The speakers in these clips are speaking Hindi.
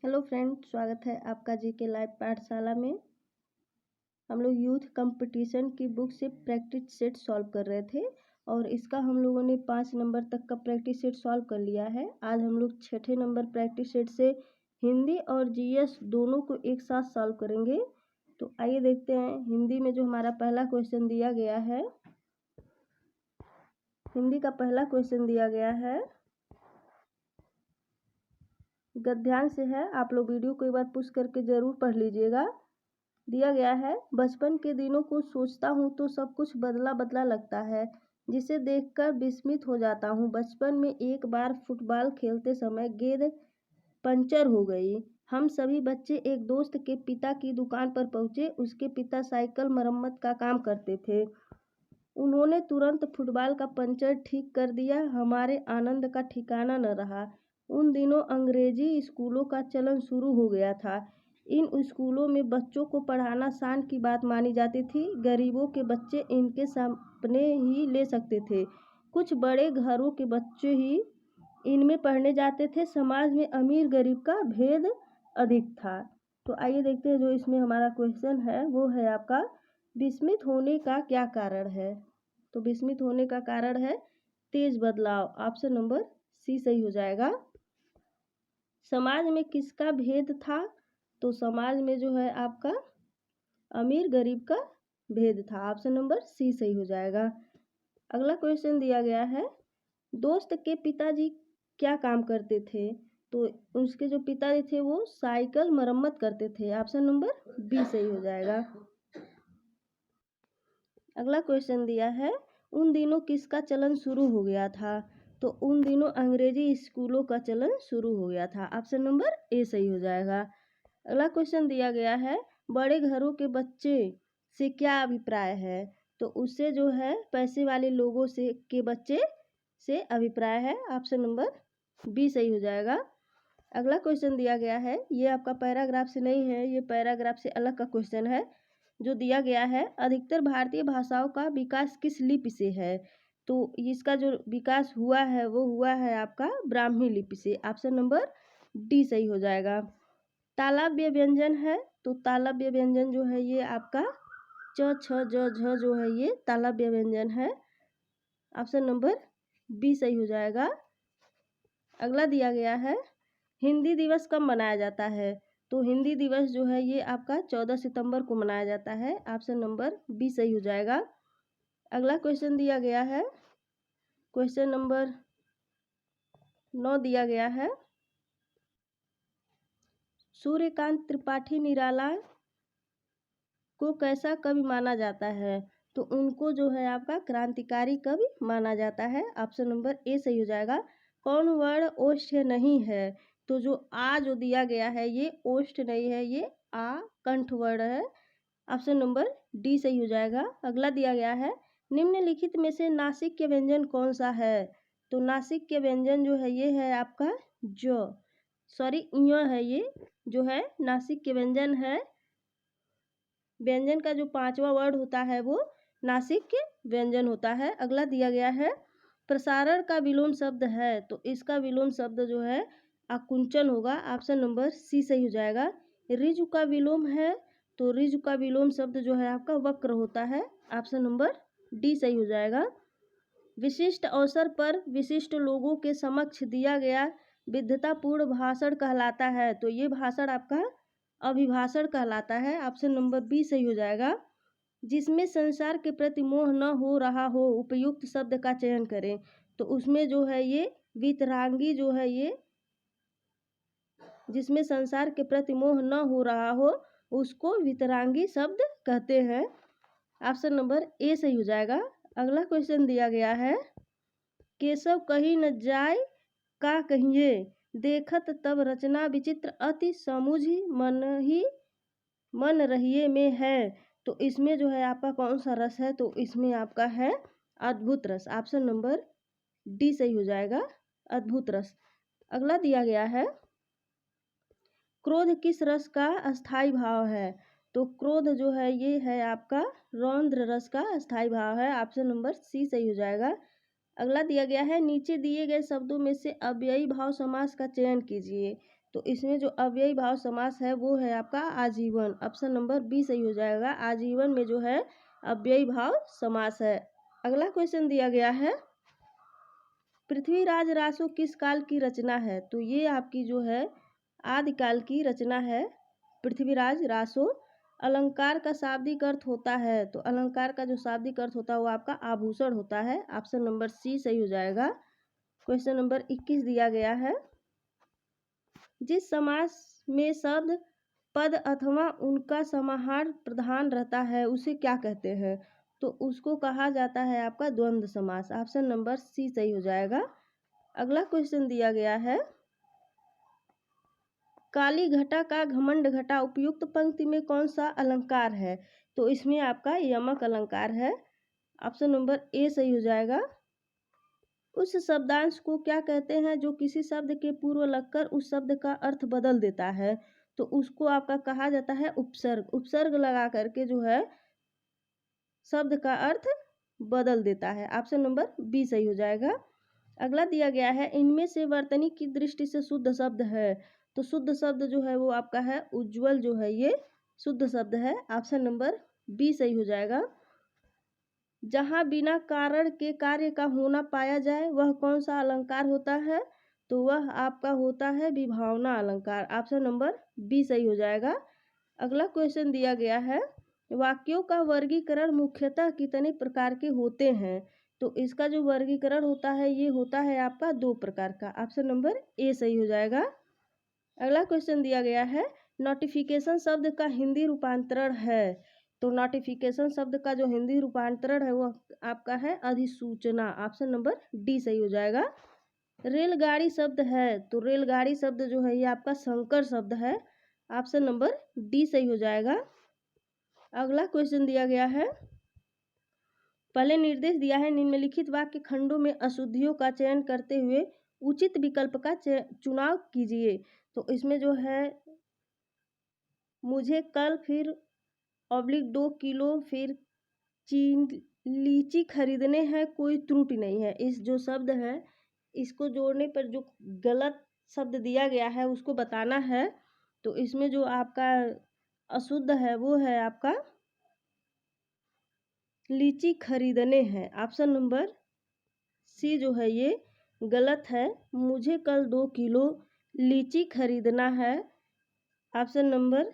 हेलो फ्रेंड, स्वागत है आपका जीके लाइव पाठशाला में। हम लोग यूथ कंपटीशन की बुक से प्रैक्टिस सेट सॉल्व कर रहे थे और इसका हम लोगों ने 5 नंबर तक का प्रैक्टिस सेट सॉल्व कर लिया है। आज हम लोग 6ठे नंबर प्रैक्टिस सेट से हिंदी और जीएस दोनों को एक साथ सॉल्व करेंगे। तो आइए देखते हैं हिंदी में जो हमारा पहला क्वेश्चन दिया गया है। हिंदी का पहला क्वेश्चन दिया गया है, गद्यांश से है। आप लोग वीडियो को एक बार पुश करके जरूर पढ़ लीजिएगा। दिया गया है, बचपन के दिनों को सोचता हूँ तो सब कुछ बदला बदला लगता है, जिसे देखकर विस्मित हो जाता हूँ। बचपन में एक बार फुटबॉल खेलते समय गेंद पंचर हो गई। हम सभी बच्चे एक दोस्त के पिता की दुकान पर पहुँचे। उसके पिता साइकिल मरम्मत का काम करते थे। उन्होंने तुरंत फुटबॉल का पंचर ठीक कर दिया। हमारे आनंद का ठिकाना न रहा। उन दिनों अंग्रेजी स्कूलों का चलन शुरू हो गया था। इन स्कूलों में बच्चों को पढ़ाना शान की बात मानी जाती थी। गरीबों के बच्चे इनके सपने ही ले सकते थे। कुछ बड़े घरों के बच्चे ही इनमें पढ़ने जाते थे। समाज में अमीर गरीब का भेद अधिक था। तो आइए देखते हैं जो इसमें हमारा क्वेश्चन है वो है आपका, विस्मित होने का क्या कारण है। तो विस्मित होने का कारण है तेज बदलाव। ऑप्शन नंबर सी सही हो जाएगा। समाज में किसका भेद था, तो समाज में जो है आपका अमीर गरीब का भेद था। ऑप्शन नंबर सी सही हो जाएगा। अगला क्वेश्चन दिया गया है, दोस्त के पिताजी क्या काम करते थे, तो उसके जो पिताजी थे वो साइकिल मरम्मत करते थे। ऑप्शन नंबर बी सही हो जाएगा। अगला क्वेश्चन दिया है, उन दिनों किसका चलन शुरू हो गया था, तो उन दिनों अंग्रेजी स्कूलों का चलन शुरू हो गया था। ऑप्शन नंबर ए सही हो जाएगा। अगला क्वेश्चन दिया गया है, बड़े घरों के बच्चे से क्या अभिप्राय है, तो उससे जो है पैसे वाले लोगों से के बच्चे से अभिप्राय है। ऑप्शन नंबर बी सही हो जाएगा। अगला क्वेश्चन दिया गया है, ये आपका पैराग्राफ से नहीं है, ये पैराग्राफ से अलग का क्वेश्चन है। जो दिया गया है, अधिकतर भारतीय भाषाओं का विकास किस लिपि से है, तो इसका जो विकास हुआ है वो हुआ है आपका ब्राह्मी लिपि से। ऑप्शन नंबर डी सही हो जाएगा। तालव्य व्यंजन है, तो तालव्य व्यंजन जो है ये आपका च छ ज झ जो है ये तालव्य व्यंजन है। ऑप्शन नंबर बी सही हो जाएगा। अगला दिया गया है, हिंदी दिवस कब मनाया जाता है, तो हिंदी दिवस जो है ये आपका 14 सितंबर को मनाया जाता है। ऑप्शन नंबर बी सही हो जाएगा। अगला क्वेश्चन दिया गया है, क्वेश्चन नंबर 9 दिया गया है, सूर्यकांत त्रिपाठी निराला को कैसा कवि माना जाता है, तो उनको जो है आपका क्रांतिकारी कवि माना जाता है। ऑप्शन नंबर ए सही हो जाएगा। कौन वर्ण ओष्ठ नहीं है, तो जो आ जो दिया गया है ये ओष्ठ नहीं है, ये आ कंठ वर्ण है। ऑप्शन नंबर डी सही हो जाएगा। अगला दिया गया है, निम्नलिखित में से नासिक व्यंजन कौन सा है, तो नासिक व्यंजन जो है ये है आपका य है, ये जो है नासिक व्यंजन है। व्यंजन का जो 5वां वर्ड होता है वो नासिक व्यंजन होता है। अगला दिया गया है, प्रसारण का विलोम शब्द है, तो इसका विलोम शब्द जो है आकुंचन होगा। ऑप्शन नंबर सी सही हो जाएगा। ऋजु का विलोम है, तो ऋजु का विलोम शब्द जो है आपका वक्र होता है। ऑप्शन नंबर डी सही हो जाएगा। विशिष्ट अवसर पर विशिष्ट लोगों के समक्ष दिया गया विद्वतापूर्ण भाषण कहलाता है, तो ये भाषण आपका अभिभाषण कहलाता है। ऑप्शन नंबर बी सही हो जाएगा। जिसमें संसार के प्रति मोह न हो रहा हो, उपयुक्त शब्द का चयन करें, तो उसमें जो है ये वितरांगी जो है ये, जिसमें संसार के प्रति मोह न हो रहा हो उसको वितरांगी शब्द कहते हैं। ऑप्शन नंबर ए सही हो जाएगा। अगला क्वेश्चन दिया गया है, केशव कहीं न जाए का कहिए, देखत तब रचना विचित्र अति समुझी मन रहिए में है, तो इसमें जो है आपका कौन सा रस है, तो इसमें आपका है अद्भुत रस। ऑप्शन नंबर डी सही हो जाएगा, अद्भुत रस। अगला दिया गया है, क्रोध किस रस का अस्थाई भाव है, तो क्रोध जो है ये है आपका रौद्र रस का अस्थाई भाव है। ऑप्शन नंबर सी सही हो जाएगा। अगला दिया गया है, नीचे दिए गए शब्दों में से अव्ययी भाव समास का चयन कीजिए, तो इसमें जो अव्ययी भाव समास है वो है आपका आजीवन। ऑप्शन नंबर बी सही हो जाएगा। आजीवन में जो है अव्ययी भाव समास है। अगला क्वेश्चन दिया गया है, पृथ्वीराज रासो किस काल की रचना है? तो ये आपकी जो है आदिकाल की रचना है पृथ्वीराज रासो। अलंकार का शाब्दिक अर्थ होता है, तो अलंकार का जो शाब्दिक अर्थ होता है वो आपका आभूषण होता है। ऑप्शन नंबर सी सही हो जाएगा। क्वेश्चन नंबर 21 दिया गया है, जिस समास में शब्द पद अथवा उनका समाहार प्रधान रहता है उसे क्या कहते हैं? तो उसको कहा जाता है आपका द्वंद्व समास। ऑप्शन नंबर सी सही हो जाएगा। अगला क्वेश्चन दिया गया है, काली घटा का घमंड घटा उपयुक्त पंक्ति में कौन सा अलंकार है? तो इसमें आपका यमक अलंकार है। ऑप्शन नंबर ए सही हो जाएगा। उस शब्दांश को क्या कहते हैं जो किसी शब्द के पूर्व लगकर उस शब्द का अर्थ बदल देता है? तो उसको आपका कहा जाता है उपसर्ग। उपसर्ग लगा करके जो है शब्द का अर्थ बदल देता है। ऑप्शन नंबर बी सही हो जाएगा। अगला दिया गया है, इनमें से वर्तनी की दृष्टि से शुद्ध शब्द है? तो शुद्ध शब्द जो है वो आपका है उज्ज्वल, जो है ये शुद्ध शब्द है। ऑप्शन नंबर बी सही हो जाएगा। जहाँ बिना कारण के कार्य का होना पाया जाए वह कौन सा अलंकार होता है? तो वह आपका होता है विभावना अलंकार। ऑप्शन नंबर बी सही हो जाएगा। अगला क्वेश्चन दिया गया है, वाक्यों का वर्गीकरण मुख्यतः कितने प्रकार के होते हैं? तो इसका जो वर्गीकरण होता है ये होता है आपका 2 प्रकार का। ऑप्शन नंबर ए सही हो जाएगा। अगला क्वेश्चन दिया गया है, नोटिफिकेशन शब्द का हिंदी रूपांतरण है? तो नोटिफिकेशन शब्द का जो हिंदी रूपांतरण है वो आपका है अधिसूचना। ऑप्शन नंबर डी सही हो जाएगा। रेलगाड़ी शब्द है? तो रेलगाड़ी शब्द जो है ये आपका संकर शब्द है। ऑप्शन नंबर डी सही हो जाएगा। अगला क्वेश्चन दिया गया है, पहले निर्देश दिया है, निम्नलिखित वाक्य खंडों में अशुद्धियों का चयन करते हुए उचित विकल्प का चुनाव कीजिए। तो इसमें जो है मुझे कल फिर -2 किलो फिर लीची खरीदने हैं, कोई त्रुटि नहीं है। इस जो शब्द है इसको जोड़ने पर जो गलत शब्द दिया गया है उसको बताना है। तो इसमें जो आपका अशुद्ध है वो है आपका लीची खरीदने हैं। ऑप्शन नंबर सी जो है ये गलत है। मुझे कल 2 किलो लीची खरीदना है। ऑप्शन नंबर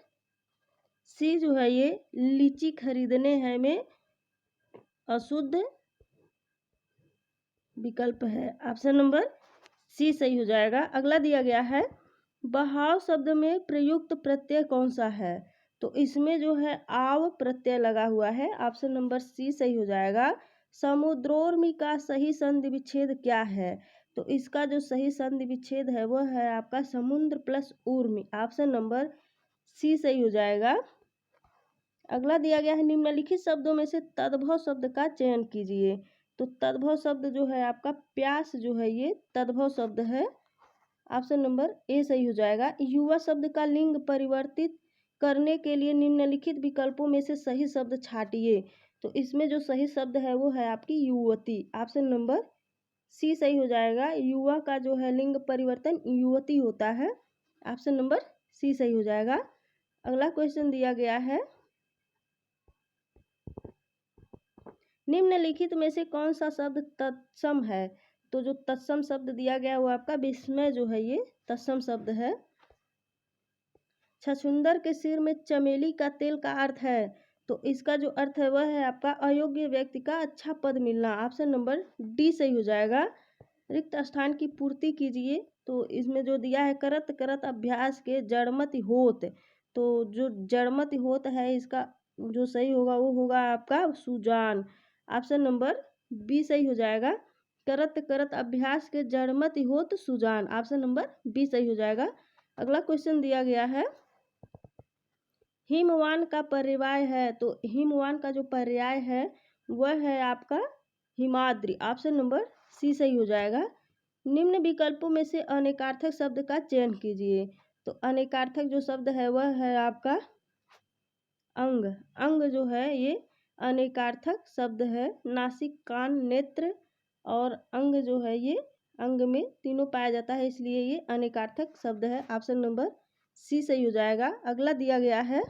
सी जो है ये लीची खरीदने हैं में अशुद्ध विकल्प है। ऑप्शन नंबर सी सही हो जाएगा। अगला दिया गया है, बहाव शब्द में प्रयुक्त प्रत्यय कौन सा है? तो इसमें जो है आव प्रत्यय लगा हुआ है। ऑप्शन नंबर सी सही हो जाएगा। समुद्रोर्मी का सही संधि विच्छेद क्या है? तो इसका जो सही संधि विच्छेद है वह है आपका समुद्र प्लस ऊर्मी। ऑप्शन नंबर सी सही हो जाएगा। अगला दिया गया है, निम्नलिखित शब्दों में से तद्भव शब्द का चयन कीजिए। तो तद्भव शब्द जो है आपका प्यास जो है ये तद्भव शब्द है। ऑप्शन नंबर ए सही हो जाएगा। युवा शब्द का लिंग परिवर्तित करने के लिए निम्नलिखित विकल्पों में से सही शब्द छांटिए। तो इसमें जो सही शब्द है वो है आपकी युवती। ऑप्शन नंबर सी सही हो जाएगा। युवा का जो है लिंग परिवर्तन युवती होता है। ऑप्शन नंबर सी सही हो जाएगा। अगला क्वेश्चन दिया गया है, निम्नलिखित में से कौन सा शब्द तत्सम है? तो जो तत्सम शब्द दिया गया वो आपका विस्मय जो है ये तत्सम शब्द है। छछूंदर के सिर में चमेली का तेल का अर्थ है? तो इसका जो अर्थ है वह है आपका अयोग्य व्यक्ति का अच्छा पद मिलना। ऑप्शन नंबर डी सही हो जाएगा। रिक्त स्थान की पूर्ति कीजिए। तो इसमें जो दिया है, करत करत अभ्यास के जड़मति होत। तो जो जड़मति होत है इसका जो सही होगा वो होगा आपका सुजान। ऑप्शन नंबर बी सही हो जाएगा। करत करत अभ्यास के जड़मति होत सुजान। ऑप्शन नंबर बी सही हो जाएगा। अगला क्वेश्चन दिया गया है, हिमवान का पर्याय है? तो हिमवान का जो पर्याय है वह है आपका हिमाद्री। ऑप्शन नंबर सी सही हो जाएगा। निम्न विकल्पों में से अनेकार्थक शब्द का चयन कीजिए। तो अनेकार्थक जो शब्द है वह है आपका अंग। अंग जो है ये अनेकार्थक शब्द है। नासिक कान नेत्र और अंग जो है ये अंग में तीनों पाया जाता है, इसलिए ये अनेकार्थक शब्द है। ऑप्शन नंबर सी सही हो जाएगा। अगला दिया गया है,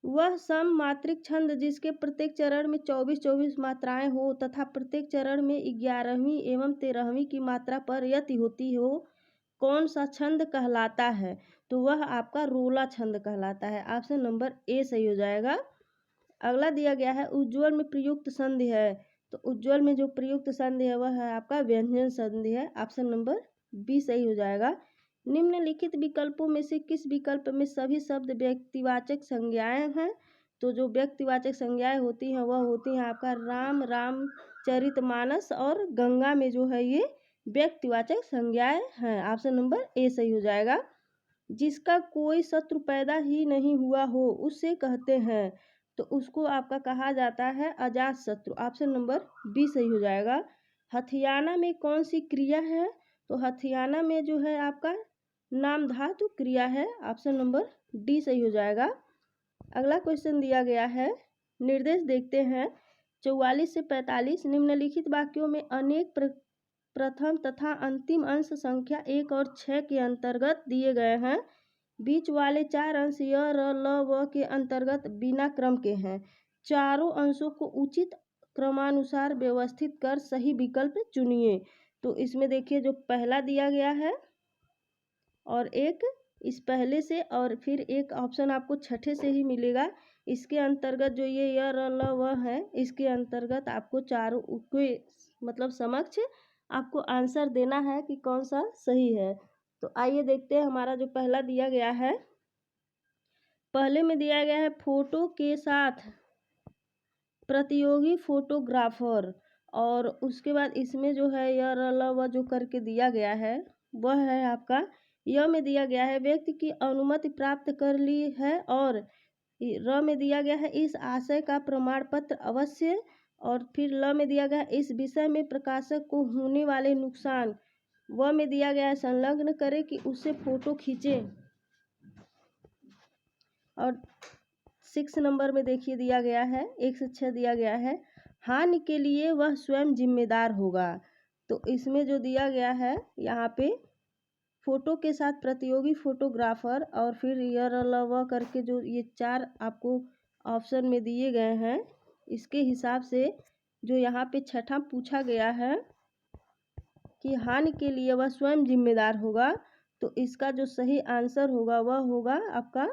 वह सम मात्रिक छंद जिसके प्रत्येक चरण में 24-24 मात्राएं हो तथा प्रत्येक चरण में 11वीं एवं 13वीं की मात्रा पर यति होती हो, कौन सा छंद कहलाता है? तो वह आपका रोला छंद कहलाता है। ऑप्शन नंबर ए सही हो जाएगा। अगला दिया गया है, उज्ज्वल में प्रयुक्त संधि है। तो उज्ज्वल में जो प्रयुक्त संधि है वह है आपका व्यंजन संधि है। ऑप्शन नंबर बी सही हो जाएगा। निम्नलिखित विकल्पों में से किस विकल्प में सभी शब्द व्यक्तिवाचक संज्ञाएं हैं? तो जो व्यक्तिवाचक संज्ञाएं होती हैं वह होती हैं आपका राम, रामचरितमानस और गंगा में जो है ये व्यक्तिवाचक संज्ञाएं हैं। ऑप्शन नंबर ए सही हो जाएगा। जिसका कोई शत्रु पैदा ही नहीं हुआ हो उसे कहते हैं, तो उसको आपका कहा जाता है अजात शत्रु। ऑप्शन नंबर बी सही हो जाएगा। हथियाना में कौन सी क्रिया है? तो हथियाना में जो है आपका नाम धातु क्रिया है। ऑप्शन नंबर डी सही हो जाएगा। अगला क्वेश्चन दिया गया है, निर्देश देखते हैं 44 से 45। निम्नलिखित वाक्यों में अनेक प्रथम तथा अंतिम अंश संख्या 1 और 6 के अंतर्गत दिए गए हैं। बीच वाले 4 अंश य, र, ल, व के अंतर्गत बिना क्रम के हैं। चारों अंशों को उचित क्रमानुसार व्यवस्थित कर सही विकल्प चुनिए। तो इसमें देखिए जो पहला दिया गया है और एक इस पहले से और फिर एक ऑप्शन आपको छठे से ही मिलेगा। इसके अंतर्गत जो ये य, र, ल, व है, इसके अंतर्गत आपको चारों के मतलब समक्ष आपको आंसर देना है कि कौन सा सही है। तो आइए देखते हैं हमारा जो पहला दिया गया है। पहले में दिया गया है फोटो के साथ प्रतियोगी फोटोग्राफर, और उसके बाद इसमें जो है य, र, ल, व जो करके दिया गया है वह है आपका य में दिया गया है व्यक्ति की अनुमति प्राप्त कर ली है, और र में दिया गया है इस आशय का प्रमाण पत्र अवश्य, और फिर ल में दिया गया है इस विषय में प्रकाशक को होने वाले नुकसान, व में दिया गया है संलग्न करे कि उससे फोटो खींचे, और 6 नंबर में देखिए दिया गया है 1 से 6 दिया गया है हानि के लिए वह स्वयं जिम्मेदार होगा। तो इसमें जो दिया गया है यहाँ पे फोटो के साथ प्रतियोगी फोटोग्राफर और फिर य, र, ल, व करके जो ये 4 आपको ऑप्शन में दिए गए हैं, इसके हिसाब से जो यहाँ पे छठा पूछा गया है कि हानि के लिए वह स्वयं जिम्मेदार होगा, तो इसका जो सही आंसर होगा वह होगा आपका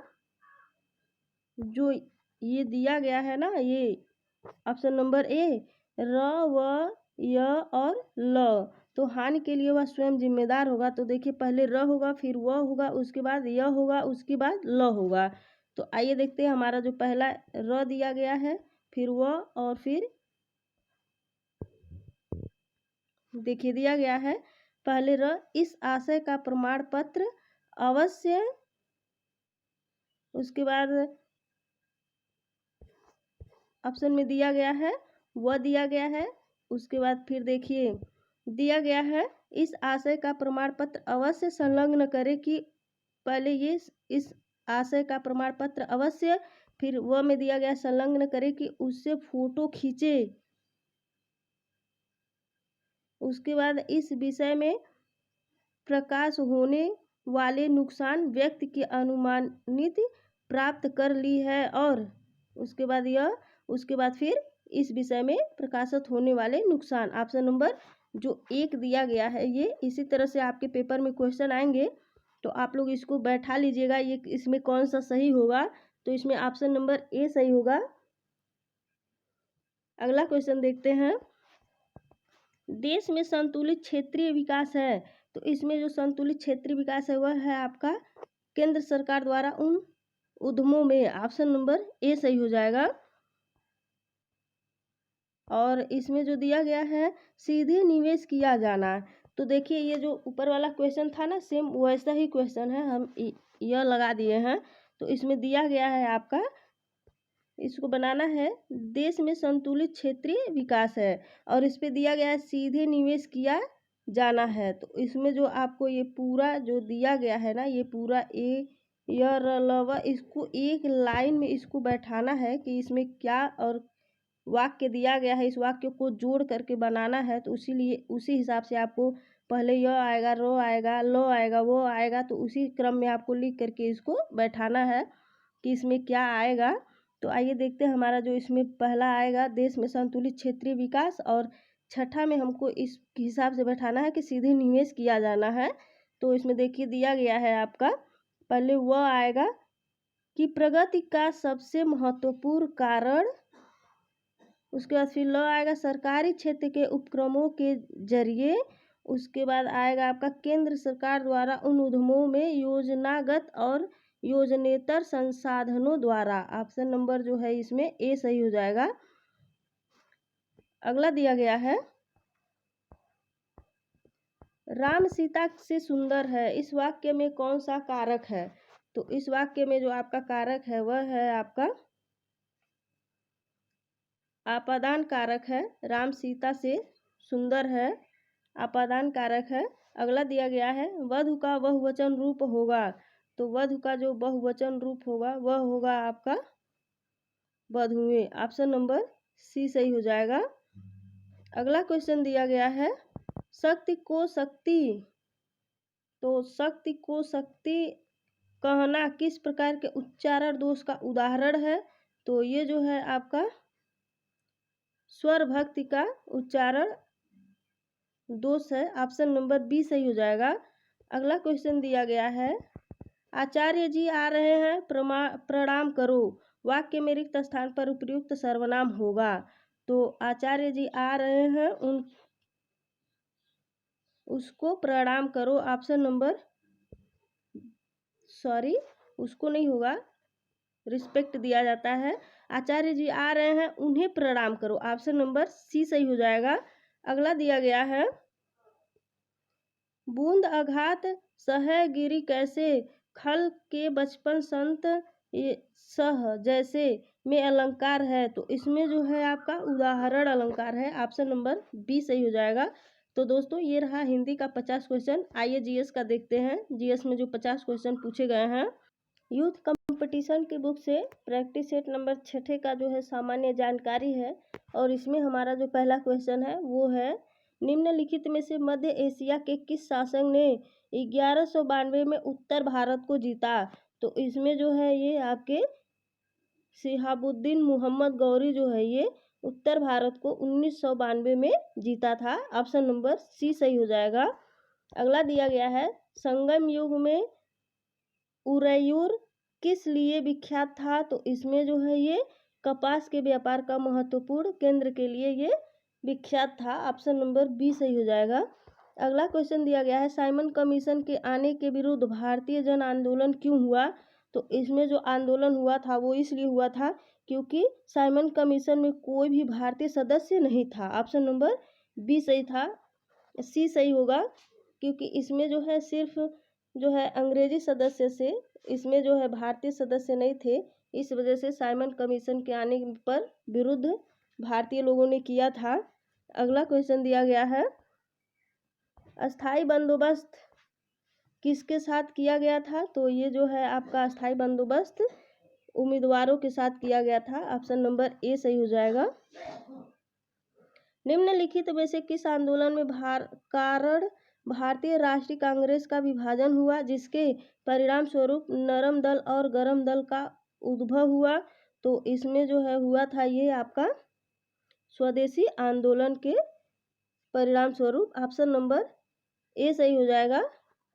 जो ये दिया गया है ना, ये ऑप्शन नंबर ए, र, व, य और ल। तो हानि के लिए वह स्वयं जिम्मेदार होगा। तो देखिए पहले र होगा, फिर व होगा, उसके बाद य होगा, उसके बाद ल होगा। तो आइए देखते हैं हमारा जो पहला र दिया गया है, फिर व, और फिर देखिए दिया गया है पहले र इस आशय का प्रमाण पत्र अवश्य, उसके बाद ऑप्शन में दिया गया है वह दिया गया है, उसके बाद फिर देखिए दिया गया है इस आशय का प्रमाण पत्र अवश्य संलग्न करे कि पहले ये इस आशय का प्रमाण पत्र अवश्य, फिर वह में दिया गया संलग्न करे कि उससे फोटो खींचे, उसके बाद इस विषय में प्रकाश होने वाले नुकसान व्यक्ति की अनुमानित प्राप्त कर ली है, और उसके बाद यह, उसके बाद फिर इस विषय में प्रकाशित होने वाले नुकसान। ऑप्शन नंबर जो 1 दिया गया है ये इसी तरह से आपके पेपर में क्वेश्चन आएंगे, तो आप लोग इसको बैठा लीजिएगा ये इसमें कौन सा सही होगा। तो इसमें ऑप्शन नंबर ए सही होगा। अगला क्वेश्चन देखते हैं, देश में संतुलित क्षेत्रीय विकास है। तो इसमें जो संतुलित क्षेत्रीय विकास है वह है आपका केंद्र सरकार द्वारा उन उद्यमों में। ऑप्शन नंबर ए सही हो जाएगा। और इसमें जो दिया गया है सीधे निवेश किया जाना, तो देखिए ये जो ऊपर वाला क्वेश्चन था ना सेम वैसा ही क्वेश्चन है, हम यह लगा दिए हैं। तो इसमें दिया गया है आपका इसको बनाना है देश में संतुलित क्षेत्रीय विकास है, और इस पे दिया गया है सीधे निवेश किया जाना है। तो इसमें जो आपको ये पूरा जो दिया गया है ना, ये पूरा ए, य, र, ल, व, इसको एक लाइन में इसको बैठाना है कि इसमें क्या और वाक्य दिया गया है, इस वाक्य को जोड़ करके बनाना है, तो उसी हिसाब से आपको पहले य आएगा, रो आएगा, लो आएगा, वो आएगा, तो उसी क्रम में आपको लिख करके इसको बैठाना है कि इसमें क्या आएगा। तो आइए देखते हैं हमारा जो इसमें पहला आएगा, देश में संतुलित क्षेत्रीय विकास, और छठा में हमको इस हिसाब से बैठाना है कि सीधे निवेश किया जाना है। तो इसमें देखिए दिया गया है आपका, पहले वह आएगा कि प्रगति का सबसे महत्वपूर्ण कारण, उसके बाद फिर ल आएगा सरकारी क्षेत्र के उपक्रमों के जरिए, उसके बाद आएगा आपका केंद्र सरकार द्वारा उन उद्यमों में योजनागत और योजनेतर संसाधनों द्वारा। ऑप्शन नंबर जो है इसमें ए सही हो जाएगा। अगला दिया गया है, राम सीता से सुंदर है, इस वाक्य में कौन सा कारक है। तो इस वाक्य में जो आपका कारक है वह है आपका आपादान कारक है। राम सीता से सुंदर है, आपादान कारक है। अगला दिया गया है, वधु का बहुवचन रूप होगा, तो वधु का जो बहुवचन रूप होगा वह होगा आपका वधुएं। ऑप्शन नंबर सी सही हो जाएगा। अगला क्वेश्चन दिया गया है, शक्ति को शक्ति, तो शक्ति को शक्ति कहना किस प्रकार के उच्चारण दोष का उदाहरण है। तो ये जो है आपका स्वर भक्ति का उच्चारण दोष है। ऑप्शन नंबर बी सही हो जाएगा। अगला क्वेश्चन दिया गया है, आचार्य जी आ रहे हैं, प्रणाम करो, वाक्य में रिक्त स्थान पर उपयुक्त सर्वनाम होगा। तो आचार्य जी आ रहे हैं, उसको प्रणाम करो। ऑप्शन नंबर उसको नहीं होगा, रिस्पेक्ट दिया जाता है। आचार्य जी आ रहे हैं, उन्हें प्रणाम करो। ऑप्शन नंबर सी सही हो जाएगा। अगला दिया गया है, बूंद अघात सह गिरी कैसे, खल के बचपन संत सह जैसे में अलंकार है। तो इसमें जो है आपका उदाहरण अलंकार है। ऑप्शन नंबर बी सही हो जाएगा। तो दोस्तों ये रहा हिंदी का 50 क्वेश्चन। आइए जीएस का देखते हैं। जीएस में जो 50 क्वेश्चन पूछे गए हैं, यूथ कंपटीशन की बुक से प्रैक्टिस सेट नंबर 6 का जो है सामान्य जानकारी है। और इसमें हमारा जो पहला क्वेश्चन है वो है, निम्नलिखित में से मध्य एशिया के किस शासक ने 1192 में उत्तर भारत को जीता। तो इसमें जो है ये आपके शिहाबुद्दीन मोहम्मद गौरी जो है ये उत्तर भारत को 1992 में जीता था। ऑप्शन नंबर सी सही हो जाएगा। अगला दिया गया है, संगम युग में उरैयूर किस लिए विख्यात था। तो इसमें जो है ये कपास के व्यापार का महत्वपूर्ण केंद्र के लिए ये विख्यात था। ऑप्शन नंबर बी सही हो जाएगा। अगला क्वेश्चन दिया गया है, साइमन कमीशन के आने के विरुद्ध भारतीय जन आंदोलन क्यों हुआ। तो इसमें जो आंदोलन हुआ था वो इसलिए हुआ था क्योंकि साइमन कमीशन में कोई भी भारतीय सदस्य नहीं था। ऑप्शन नंबर बी सही था, सी सही होगा, क्योंकि इसमें जो है सिर्फ जो है अंग्रेजी सदस्य से, इसमें जो है भारतीय सदस्य नहीं थे। इस वजह से साइमन कमीशन के आने पर विरुद्ध भारतीय लोगों ने किया था। अगला क्वेश्चन दिया गया है, अस्थाई बंदोबस्त किसके साथ किया गया था। तो ये जो है आपका अस्थाई बंदोबस्त उम्मीदवारों के साथ किया गया था। ऑप्शन नंबर ए सही हो जाएगा। निम्नलिखित में से किस आंदोलन में कारण भारतीय राष्ट्रीय कांग्रेस का विभाजन हुआ, जिसके परिणाम स्वरूप नरम दल और गरम दल का उद्भव हुआ। तो इसमें जो है हुआ था ये आपका स्वदेशी आंदोलन के परिणाम स्वरूप। ऑप्शन नंबर ए सही हो जाएगा।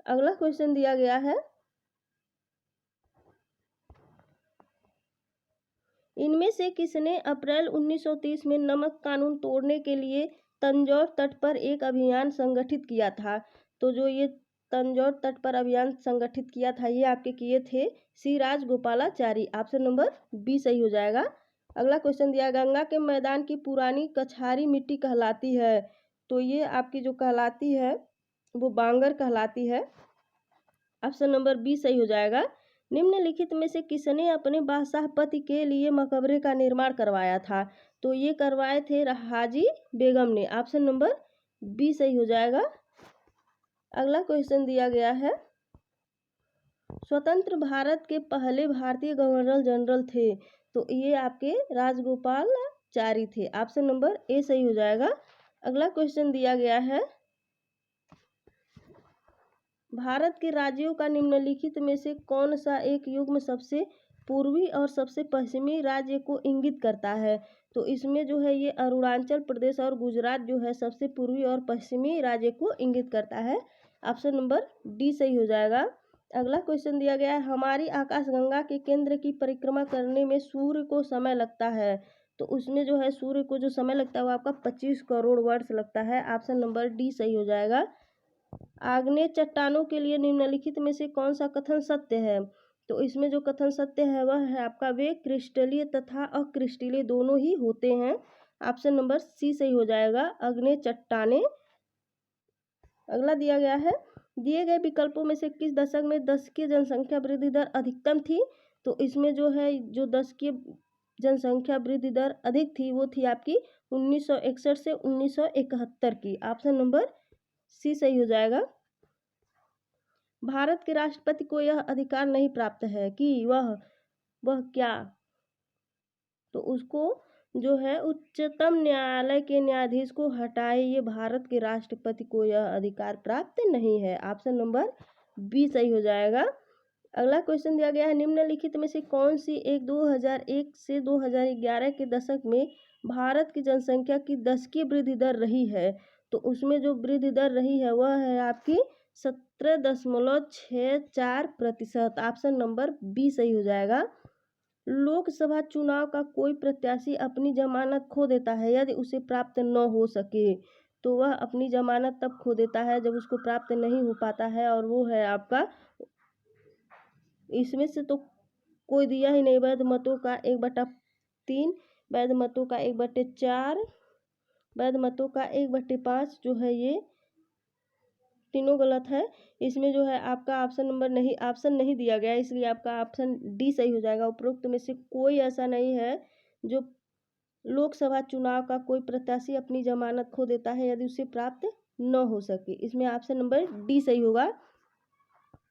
अगला क्वेश्चन दिया गया है, इनमें से किसने अप्रैल 1930 में नमक कानून तोड़ने के लिए तंजौर तट पर एक अभियान संगठित किया था। तो जो ये तंजौर तट पर अभियान संगठित किया था ये आपके किए थे सी राजगोपालाचारी। ऑप्शन नंबर बी सही हो जाएगा। अगला क्वेश्चन दिया, गंगा के मैदान की पुरानी कछारी मिट्टी कहलाती है। तो ये आपकी जो कहलाती है वो बांगर कहलाती है। ऑप्शन नंबर बी सही हो जाएगा। निम्नलिखित में से किसने अपने बादशाह पति के लिए मकबरे का निर्माण करवाया था। तो ये करवाए थे हाजी बेगम ने। ऑप्शन नंबर बी सही हो जाएगा। अगला क्वेश्चन दिया गया है, स्वतंत्र भारत के पहले भारतीय गवर्नर जनरल थे। तो ये आपके राजगोपाल चारी थे। ऑप्शन नंबर ए सही हो जाएगा। अगला क्वेश्चन दिया गया है, भारत के राज्यों का निम्नलिखित में से कौन सा एक युग्म सबसे पूर्वी और सबसे पश्चिमी राज्य को इंगित करता है? तो इसमें जो है ये अरुणाचल प्रदेश और गुजरात जो है सबसे पूर्वी और पश्चिमी राज्य को इंगित करता है। ऑप्शन नंबर डी सही हो जाएगा। अगला क्वेश्चन दिया गया है, हमारी आकाशगंगा के केंद्र की परिक्रमा करने में सूर्य को समय लगता है। तो उसमें जो है सूर्य को जो समय लगता है वो आपका 25 करोड़ वर्ष लगता है। ऑप्शन नंबर डी सही हो जाएगा। आग्नेय चट्टानों के लिए निम्नलिखित में से कौन सा कथन सत्य है? तो इसमें जो कथन सत्य है वह है आपका, वे क्रिस्टलीय तथा अक्रिस्टलीय दोनों ही होते हैं। ऑप्शन नंबर सी सही हो जाएगा, आग्नेय चट्टानें। अगला दिया गया है, दिए गए विकल्पों में से किस दशक में दशकीय जनसंख्या वृद्धि दर अधिकतम थी? तो इसमें जो है जो दशकीय जनसंख्या वृद्धि दर अधिक थी वो थी आपकी 1961 से 1971 की। ऑप्शन नंबर सी सही हो जाएगा। भारत के राष्ट्रपति को यह अधिकार नहीं प्राप्त है कि वह क्या? तो उसको जो है उच्चतम न्यायालय के न्यायाधीश को हटाए, ये भारत के राष्ट्रपति को यह अधिकार प्राप्त नहीं है। ऑप्शन नंबर बी सही हो जाएगा। अगला क्वेश्चन दिया गया है, निम्नलिखित में से कौन सी एक 2001 से 2011 के दशक में भारत की जनसंख्या की दशकीय वृद्धि दर रही है? तो उसमें जो वृद्धि दर रही है वह है आपकी 17.64%। ऑप्शन नंबर बी सही हो जाएगा। लोकसभा चुनाव का कोई प्रत्याशी अपनी जमानत खो देता है यदि उसे प्राप्त न हो सके। तो वह अपनी जमानत तब खो देता है जब उसको प्राप्त नहीं हो पाता है, और वो है आपका, इसमें से तो कोई दिया ही नहीं, वैध मतों का 1/3, वैध मतों का 1/4, वैध मतों का 1/5 जो है ये तीनों गलत है। इसमें जो है आपका ऑप्शन नहीं दिया गया, इसलिए आपका ऑप्शन डी सही हो जाएगा। उपरोक्त में से कोई ऐसा नहीं है जो लोकसभा चुनाव का कोई प्रत्याशी अपनी जमानत खो देता है यदि उसे प्राप्त न हो सके। इसमें ऑप्शन नंबर डी सही होगा।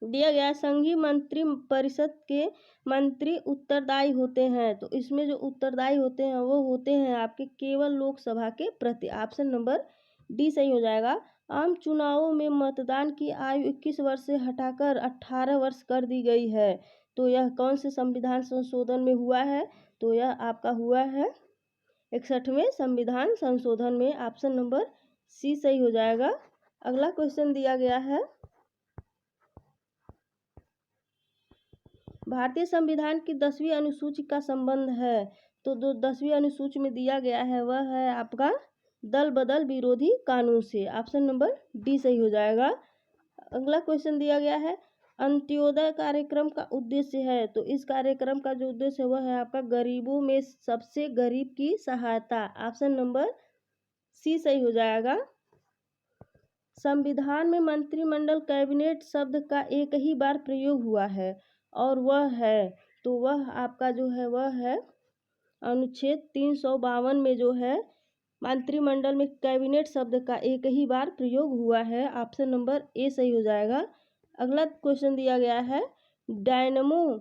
दिया गया, संघीय मंत्री परिषद के मंत्री उत्तरदायी होते हैं। तो इसमें जो उत्तरदायी होते हैं वो होते हैं आपके केवल लोकसभा के प्रति। ऑप्शन नंबर डी सही हो जाएगा। आम चुनावों में मतदान की आयु 21 वर्ष से हटाकर 18 वर्ष कर दी गई है। तो यह कौन से संविधान संशोधन में हुआ है? तो यह आपका हुआ है 61वें संविधान संशोधन में। ऑप्शन नंबर सी सही हो जाएगा। अगला क्वेश्चन दिया गया है, भारतीय संविधान की 10वीं अनुसूची का संबंध है। तो जो 10वीं अनुसूची में दिया गया है वह है आपका दल बदल विरोधी कानून से। ऑप्शन नंबर डी सही हो जाएगा। अगला क्वेश्चन दिया गया है, अंत्योदय कार्यक्रम का उद्देश्य है। तो इस कार्यक्रम का जो उद्देश्य है वह है आपका गरीबों में सबसे गरीब की सहायता। ऑप्शन नंबर सी सही हो जाएगा। संविधान में मंत्रिमंडल कैबिनेट शब्द का एक ही बार प्रयोग हुआ है और वह है, तो वह आपका जो है वह है अनुच्छेद 352 में जो है मंत्रिमंडल में कैबिनेट शब्द का एक ही बार प्रयोग हुआ है। ऑप्शन नंबर ए सही हो जाएगा। अगला क्वेश्चन दिया गया है, डायनमो,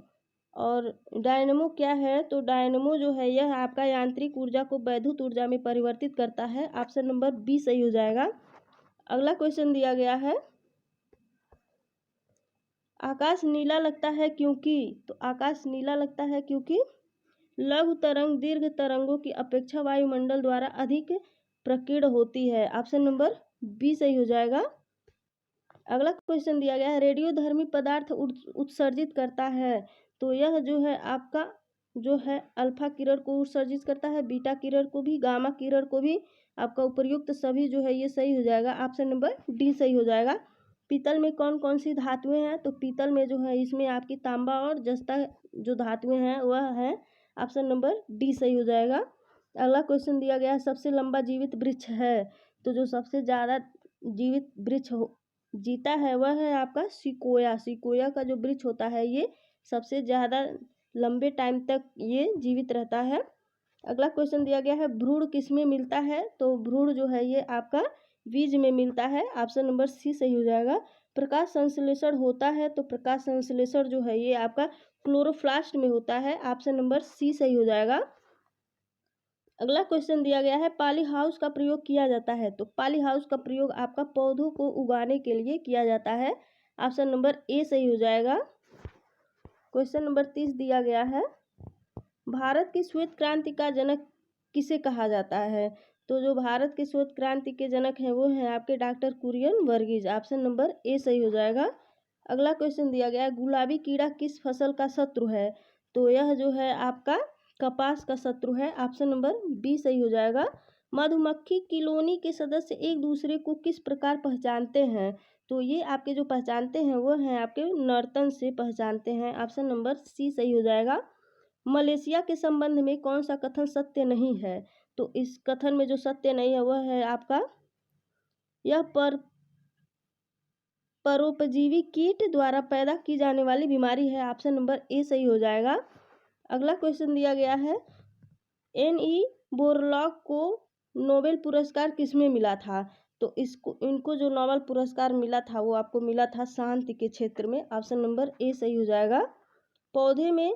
और डायनमो क्या है? तो डायनमो जो है यह आपका यांत्रिक ऊर्जा को वैद्युत ऊर्जा में परिवर्तित करता है। ऑप्शन नंबर बी सही हो जाएगा। अगला क्वेश्चन दिया गया है, आकाश नीला लगता है क्योंकि? तो आकाश नीला लगता है क्योंकि लघु तरंग दीर्घ तरंगों की अपेक्षा वायुमंडल द्वारा अधिक प्रकीर्ण होती है। ऑप्शन नंबर बी सही हो जाएगा। अगला क्वेश्चन दिया गया है, रेडियोधर्मी पदार्थ उत्सर्जित करता है। तो यह जो है आपका जो है अल्फा किरण को उत्सर्जित करता है, बीटा किरण को भी, गामा किरण को भी। आपका उपर्युक्त सभी जो है ये सही हो जाएगा। ऑप्शन नंबर डी सही हो जाएगा। पीतल में कौन कौन सी धातुएं हैं? तो पीतल में जो है इसमें आपकी तांबा और जस्ता जो धातुएं हैं वह है। ऑप्शन नंबर डी सही हो जाएगा। अगला क्वेश्चन दिया गया है, सबसे लंबा जीवित वृक्ष है। तो जो सबसे ज़्यादा जीवित वृक्ष जीता है वह है आपका सिकोया। सिकोया का जो वृक्ष होता है ये सबसे ज़्यादा लंबे टाइम तक ये जीवित रहता है। अगला क्वेश्चन दिया गया है, भ्रूण किस में मिलता है? तो भ्रूण जो है ये आपका बीज में मिलता है। ऑप्शन नंबर सी सही हो जाएगा। प्रकाश संश्लेषण होता है, तो प्रकाश संश्लेषण जो है ये आपका क्लोरोप्लास्ट में होता है। ऑप्शन नंबर सी सही हो जाएगा। अगला क्वेश्चन दिया गया है, पॉली हाउस का प्रयोग किया जाता है। तो पॉली हाउस का प्रयोग आपका पौधों को उगाने के लिए किया जाता है। ऑप्शन नंबर ए सही हो जाएगा। क्वेश्चन नंबर 30 दिया गया है, भारत की श्वेत क्रांति का जनक किसे कहा जाता है। तो जो भारत के श्वेत क्रांति के जनक हैं वो हैं आपके doctor Kurien Verghese. Option number A सही हो जाएगा। अगला क्वेश्चन दिया गया है, गुलाबी कीड़ा किस फसल का शत्रु है। तो यह जो है आपका कपास का शत्रु है। ऑप्शन नंबर बी सही हो जाएगा। मधुमक्खी कॉलोनी के सदस्य एक दूसरे को किस प्रकार पहचानते हैं। तो ये आपके जो पहचानते हैं वो हैं आपके नर्तन से पहचानते हैं। ऑप्शन नंबर सी सही हो जाएगा। मलेशिया के संबंध में कौन सा कथन सत्य नहीं है। तो इस कथन में जो सत्य नहीं है वह है आपका यह परोपजीवी कीट द्वारा पैदा की जाने वाली बीमारी है। ऑप्शन नंबर ए सही हो जाएगा। अगला क्वेश्चन दिया गया है, एन.ई. बोरलॉग को नोबेल पुरस्कार किसमें मिला था। तो इनको जो नोबेल पुरस्कार मिला था वो आपको मिला था शांति के क्षेत्र में। ऑप्शन नंबर ए सही हो जाएगा। पौधे में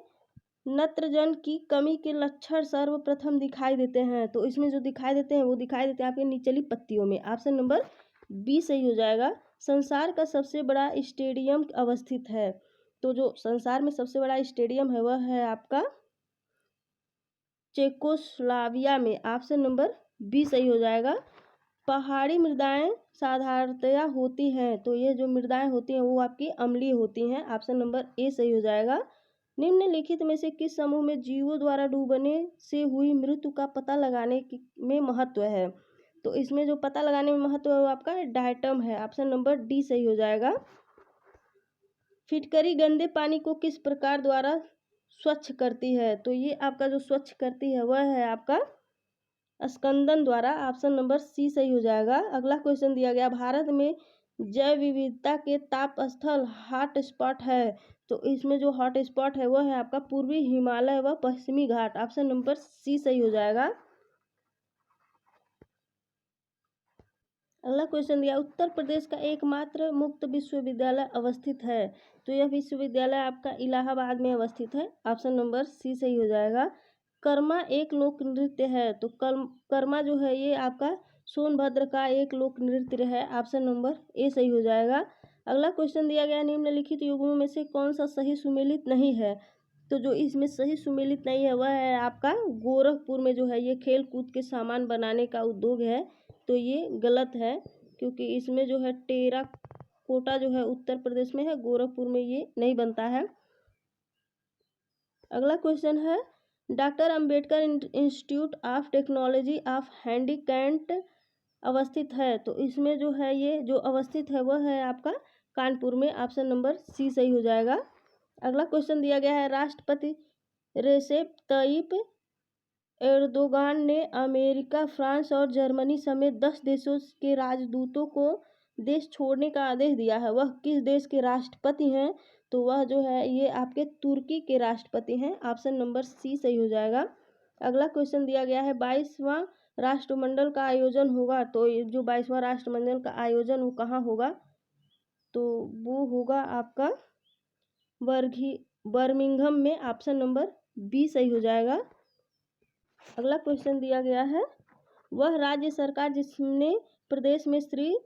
नत्रजन की कमी के लक्षण सर्वप्रथम दिखाई देते हैं। तो इसमें जो दिखाई देते हैं वो दिखाई देते हैं आपके निचली पत्तियों में। ऑप्शन नंबर बी सही हो जाएगा। संसार का सबसे बड़ा स्टेडियम अवस्थित है। तो जो संसार में सबसे बड़ा स्टेडियम है वह है आपका चेकोस्लोवाकिया में। ऑप्शन नंबर बी सही हो जाएगा। पहाड़ी मृदाएं साधारणतया होती हैं। तो ये जो मृदाएं होती हैं वो आपकी अम्लीय होती हैं। ऑप्शन नंबर ए सही हो जाएगा। निम्नलिखित में से किस समूह में जीवों द्वारा डूबने से हुई मृत्यु का पता लगाने में महत्व है। तो इसमें जो पता लगाने में महत्व है वो आपका डायटम है। ऑप्शन नंबर डी सही हो जाएगा। फिटकरी गंदे पानी को किस प्रकार द्वारा स्वच्छ करती है। तो ये आपका जो स्वच्छ करती है वह है आपका स्कंदन द्वारा। ऑप्शन नंबर सी सही हो जाएगा। अगला क्वेश्चन दिया गया, भारत में जैव विविधता के ताप स्थल हॉट स्पॉट है। तो इसमें जो हॉट स्पॉट है वह है आपका पूर्वी हिमालय व पश्चिमी घाट। ऑप्शन नंबर सी सही हो जाएगा। अगला क्वेश्चन दिया, उत्तर प्रदेश का एकमात्र मुक्त विश्वविद्यालय अवस्थित है। तो यह विश्वविद्यालय आपका इलाहाबाद में अवस्थित है। ऑप्शन नंबर सी सही हो जाएगा। कर्मा एक लोक नृत्य है। तो कर्मा जो है ये आपका सोनभद्र का एक लोक नृत्य है। ऑप्शन नंबर ए सही हो जाएगा। अगला क्वेश्चन दिया गया, निम्नलिखित युग्मों में से कौन सा सही सुमेलित नहीं है। तो जो इसमें सही सुमेलित नहीं है वह है आपका गोरखपुर में जो है ये खेल कूद के सामान बनाने का उद्योग है। तो ये गलत है क्योंकि इसमें जो है टेराकोटा जो है उत्तर प्रदेश में है, गोरखपुर में ये नहीं बनता है। अगला क्वेश्चन है, doctor Ambedkar institute of technology of handicapped अवस्थित है। तो इसमें जो है ये जो अवस्थित है वह है आपका कानपुर में। ऑप्शन नंबर सी सही हो जाएगा। अगला क्वेश्चन दिया गया है, राष्ट्रपति रेसेप तय्यिप एर्दोगान ने अमेरिका, फ्रांस और जर्मनी समेत 10 देशों के राजदूतों को देश छोड़ने का आदेश दिया है। वह किस देश के राष्ट्रपति हैं। तो वह जो है ये आपके तुर्की के राष्ट्रपति हैं। ऑप्शन नंबर सी सही हो जाएगा। अगला क्वेश्चन दिया गया है, 22वां राष्ट्रमंडल का आयोजन होगा। तो जो 22वां राष्ट्रमंडल का आयोजन वो कहाँ होगा। तो वो होगा आपका बर्मिंघम में। ऑप्शन नंबर बी सही हो जाएगा। अगला क्वेश्चन दिया गया है, वह राज्य सरकार जिसने प्रदेश में Shri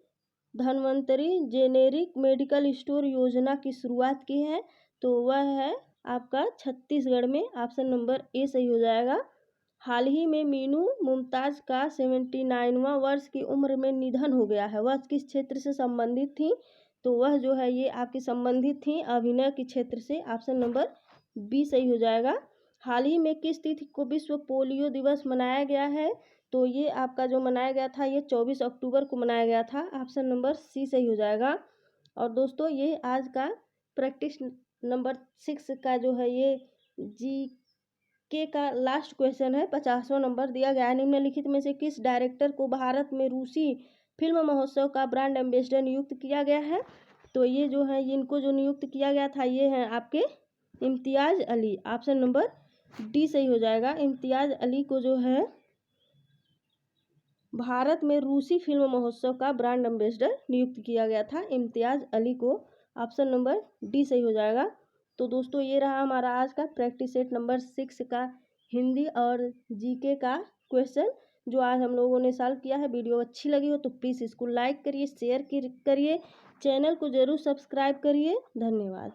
Dhanvantari generic medical store योजना की शुरुआत की है। तो वह है आपका छत्तीसगढ़ में। ऑप्शन नंबर ए सही हो जाएगा। हाल ही में मीनू मुमताज का 79वां वर्ष की उम्र में निधन हो गया है। वह किस क्षेत्र से संबंधित थी। तो वह जो है ये आपकी संबंधित थी अभिनय के क्षेत्र से। ऑप्शन नंबर बी सही हो जाएगा। हाल ही में किस तिथि को विश्व पोलियो दिवस मनाया गया है। तो ये आपका जो मनाया गया था ये 24 अक्टूबर को मनाया गया था। ऑप्शन नंबर सी सही हो जाएगा। और दोस्तों ये आज का प्रैक्टिस नंबर 6 का जो है ये जीके का लास्ट क्वेश्चन है। 50वां नंबर दिया गया है, निम्नलिखित में से किस डायरेक्टर को भारत में रूसी फिल्म महोत्सव का ब्रांड एम्बेसडर नियुक्त किया गया है। तो ये जो है इनको जो नियुक्त किया गया था ये हैं आपके इम्तियाज़ अली। ऑप्शन नंबर डी सही हो जाएगा। इम्तियाज़ अली को जो है भारत में रूसी फिल्म महोत्सव का ब्रांड एम्बेसडर नियुक्त किया गया था, इम्तियाज़ अली को। ऑप्शन नंबर डी सही हो जाएगा। तो दोस्तों ये रहा हमारा आज का प्रैक्टिस सेट नंबर 6 का हिंदी और जीके का क्वेश्चन जो आज हम लोगों ने सॉल्व किया है। वीडियो अच्छी लगी हो तो प्लीज़ इसको लाइक करिए, शेयर करिए, चैनल को ज़रूर सब्सक्राइब करिए। धन्यवाद।